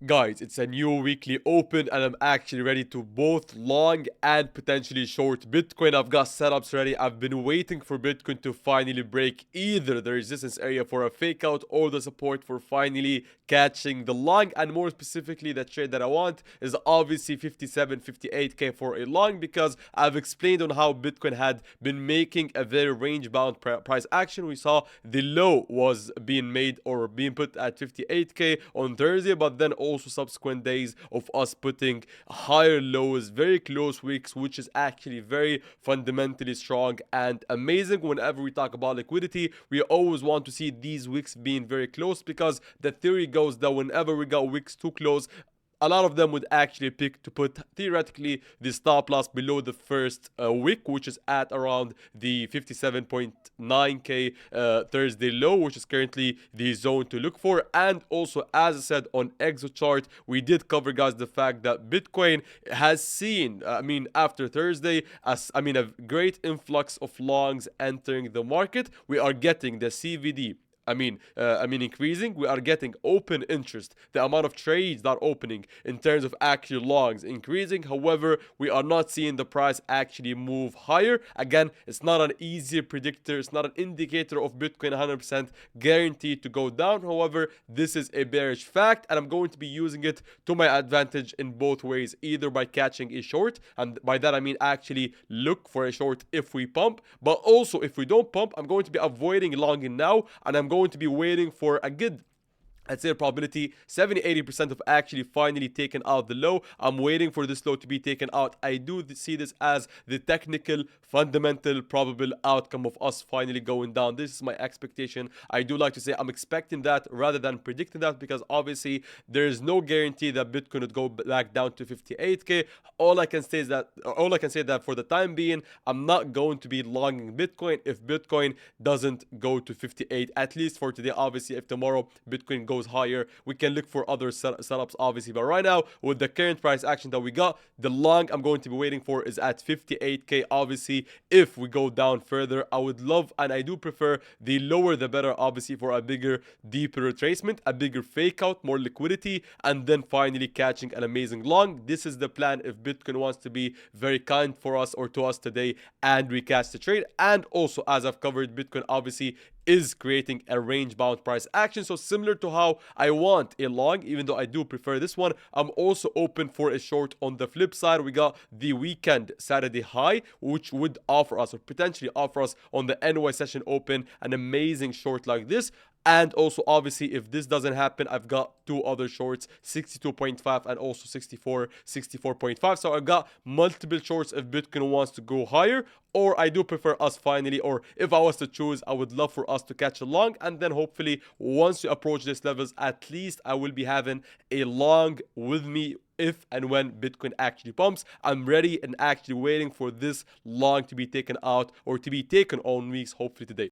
Guys, it's a new weekly open and I'm actually ready to both long and potentially short Bitcoin. I've got setups ready. I've been waiting for Bitcoin to finally break either the resistance area for a fake out or the support for finally catching the long. And more specifically, the trade that I want is obviously 57, 58k for a long, because I've explained on how Bitcoin had been making a very range bound price action. We saw the low was being made or being put at 58k on Thursday, but then also subsequent days of us putting higher lows, very close weeks, which is actually very fundamentally strong and amazing. Whenever we talk about liquidity, we always want to see these weeks being very close, because the theory goes that whenever we got weeks too close, a lot of them would actually pick to put theoretically the stop loss below the first wick, which is at around the 57.9k Thursday low, which is currently the zone to look for. And also, as I said on exo chart, we did cover, guys, the fact that Bitcoin has seen, after Thursday, a great influx of longs entering the market. We are getting the CVD, increasing. We are getting open interest. The amount of trades that are opening in terms of actual longs increasing. However, we are not seeing the price actually move higher. Again, it's not an easy predictor. It's not an indicator of Bitcoin 100% guaranteed to go down. However, this is a bearish fact, and I'm going to be using it to my advantage in both ways, either by catching a short, and by that I mean actually look for a short if we pump, but also if we don't pump, I'm going to be avoiding longing now, and I'm going to be waiting for a good, I'd say, probability 70-80% of actually finally taking out the low. I'm waiting for this low to be taken out. I do see this as the technical, fundamental, probable outcome of us finally going down. This is my expectation. I do like to say I'm expecting that rather than predicting that, because obviously there is no guarantee that Bitcoin would go back down to 58k. All I can say that for the time being, I'm not going to be longing Bitcoin if Bitcoin doesn't go to 58, at least for today. Obviously, if tomorrow Bitcoin goes higher, we can look for other setups, obviously. But right now, with the current price action that we got, the long I'm going to be waiting for is at 58k. Obviously, if we go down further, I would love, and I do prefer, the lower the better, obviously, for a bigger, deeper retracement, a bigger fake out, more liquidity, and then finally catching an amazing long. This is the plan if Bitcoin wants to be very kind for us or to us today and we catch the trade. And also, as I've covered, Bitcoin obviously is creating a range bound price action. So similar to how I want a long, even though I do prefer this one, I'm also open for a short. On the flip side, we got the weekend Saturday high, which would offer us, or potentially offer us, on the NY session open, an amazing short like this. And also, obviously, if this doesn't happen, I've got two other shorts, 62.5 and also 64.5. So I've got multiple shorts if Bitcoin wants to go higher. Or I do prefer us finally, or if I was to choose, I would love for us to catch a long. And then hopefully, once we approach these levels, at least I will be having a long with me if and when Bitcoin actually pumps. I'm ready and actually waiting for this long to be taken out, or to be taken on WEEX, hopefully today.